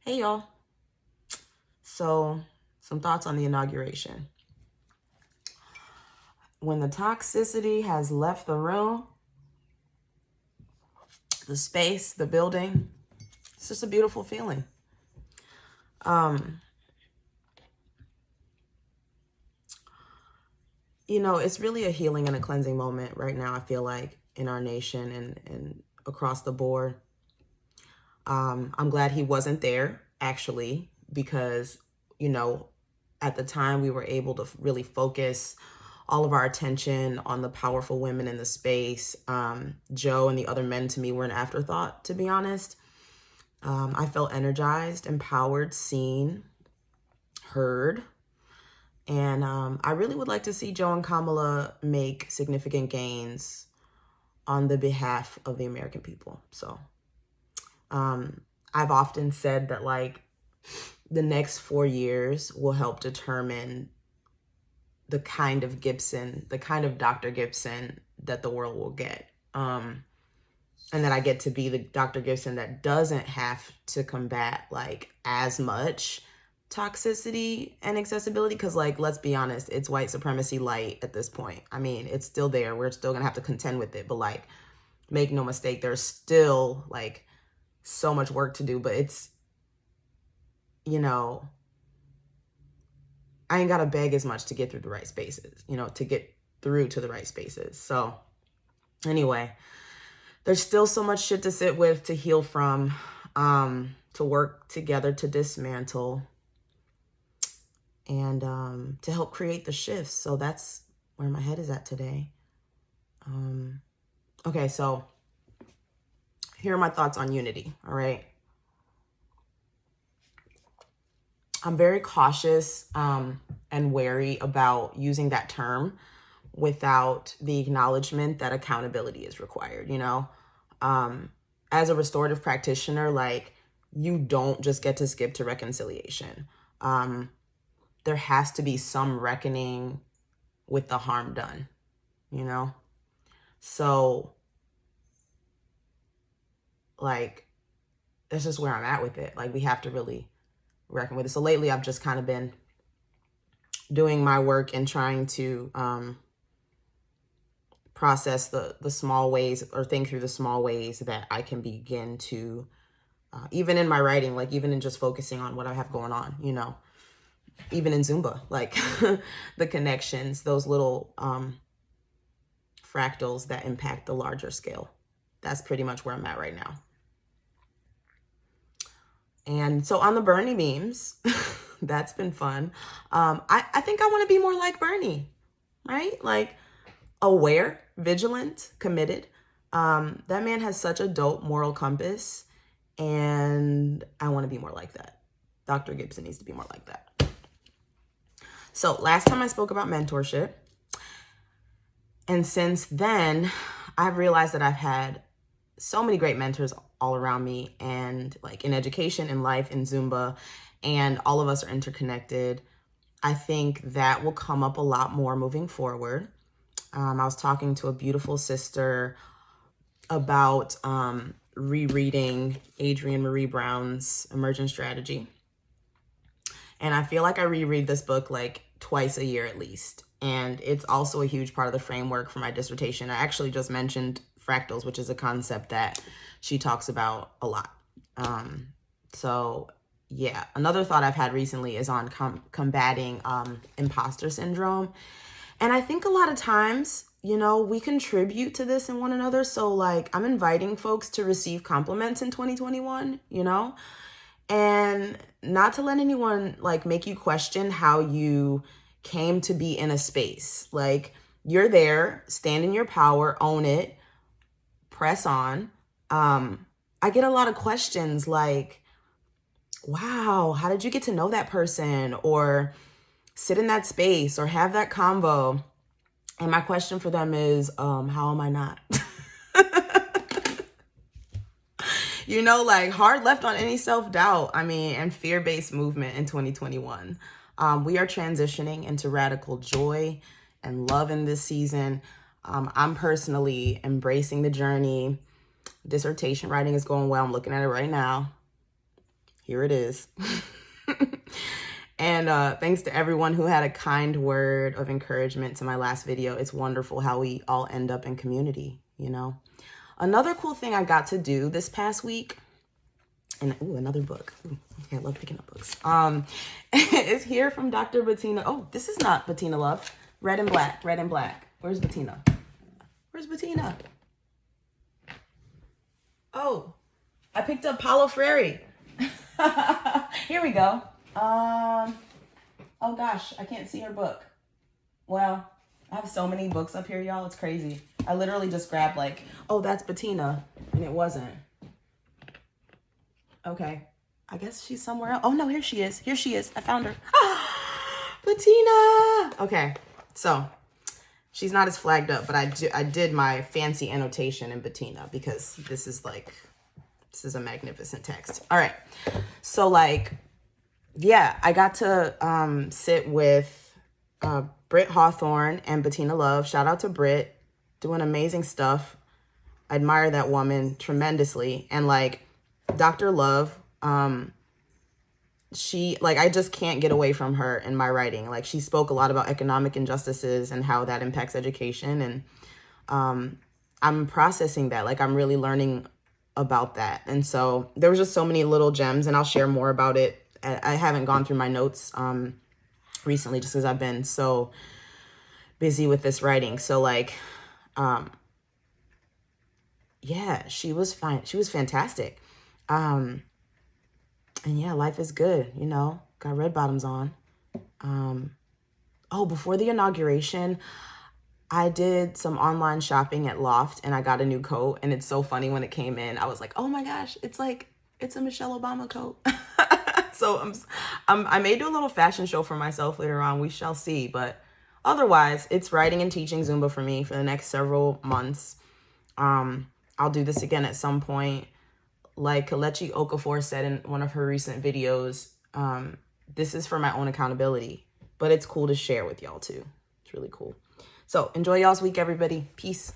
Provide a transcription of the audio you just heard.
Hey y'all. So, some thoughts on the inauguration. When the toxicity has left the room, the space, the building, it's just a beautiful feeling. It's really a healing and a cleansing moment right now, I feel like, in our nation and across the board. I'm glad he wasn't there, actually, because, at the time we were able to really focus all of our attention on the powerful women in the space. Joe and the other men to me were an afterthought, to be honest. I felt energized, empowered, seen, heard. And I really would like to see Joe and Kamala make significant gains on the behalf of the American people. So I've often said that, like, the next 4 years will help determine the kind of Gibson, the kind of Dr. Gibson that the world will get. And that I get to be the Dr. Gibson that doesn't have to combat, like, as much toxicity and accessibility. Because, like, let's be honest, it's white supremacy light at this point. I mean, it's still there. We're still going to have to contend with it. But, like, make no mistake, there's still, like, so much work to do. But it's, I ain't got to beg as much to get through the right spaces, to get through to the right spaces. So anyway, there's still so much shit to sit with, to heal from, to work together to dismantle, and to help create the shifts. So that's where my head is at today. Okay, so here are my thoughts on unity, all right? I'm very cautious and wary about using that term without the acknowledgement that accountability is required, As a restorative practitioner, like, you don't just get to skip to reconciliation. There has to be some reckoning with the harm done, So, like, that's just where I'm at with it. Like, we have to really reckon with it. So lately I've just kind of been doing my work and trying to process the small ways, or think through the small ways that I can begin to, even in my writing, like, even in just focusing on what I have going on, even in Zumba, like, the connections, those little fractals that impact the larger scale. That's pretty much where I'm at right now. And so on the Bernie memes, that's been fun. I think I want to be more like Bernie, right? Like, aware, vigilant, committed. That man has such a dope moral compass, and I want to be more like that. Dr. Gibson needs to be more like that. So last time I spoke about mentorship, and since then, I've realized that I've had so many great mentors all around me, and, like, in education, in life, in Zumba, and all of us are interconnected. I think that will come up a lot more moving forward. I was talking to a beautiful sister about rereading Adrienne Maree Brown's Emergent Strategy. And I feel like I reread this book like twice a year at least. And it's also a huge part of the framework for my dissertation. I actually just mentioned fractals, which is a concept that she talks about a lot. So yeah, another thought I've had recently is on combating imposter syndrome. And I think a lot of times, we contribute to this in one another. So, like, I'm inviting folks to receive compliments in 2021, and not to let anyone, like, make you question how you came to be in a space. Like, you're there, stand in your power, own it, press on. I get a lot of questions like, wow, how did you get to know that person, or sit in that space, or have that convo? And my question for them is, how am I not? Like, hard left on any self-doubt, and fear-based movement in 2021. We are transitioning into radical joy and love in this season. I'm personally embracing the journey. Dissertation writing is going well. I'm looking at it right now. here it is. And thanks to everyone who had a kind word of encouragement to my last video. It's wonderful how we all end up in community, you know. Another cool thing I got to do this past week, and another book. Okay, I love picking up books. Is here from Dr. Bettina. Oh, this is not Bettina Love. Red and Black, Red and Black. Where's Bettina? Where's Bettina? Oh, I picked up Paulo Freire. Here we go. Oh gosh, I can't see her book. Well, I have so many books up here, y'all. It's crazy. I literally just grabbed like, oh, that's Bettina, and it wasn't. Okay, I guess she's somewhere else. Oh no, here she is. Here she is. I found her. Bettina. Okay, so she's not as flagged up, but I did my fancy annotation in Bettina because this is a magnificent text. All right, so like, yeah, I got to sit with Britt Hawthorne and Bettina Love. Shout out to Britt, doing amazing stuff. I admire that woman tremendously. And like Dr. Love, she, like, I just can't get away from her in my writing. Like, she spoke a lot about economic injustices and how that impacts education. And I'm processing that. Like, I'm really learning about that. And so there was just so many little gems, and I'll share more about it. I haven't gone through my notes recently just because I've been so busy with this writing. So like, yeah, she was fine. She was fantastic. And yeah, life is good, you know, got red bottoms on. Oh, before the inauguration, I did some online shopping at Loft and I got a new coat, and it's so funny when it came in. I was like, oh my gosh, it's a Michelle Obama coat. So I may do a little fashion show for myself later on. We shall see. But otherwise, it's writing and teaching Zumba for me for the next several months. I'll do this again at some point. Like Kelechi Okafor said in one of her recent videos, this is for my own accountability. But it's cool to share with y'all too. It's really cool. So enjoy y'all's week, everybody. Peace.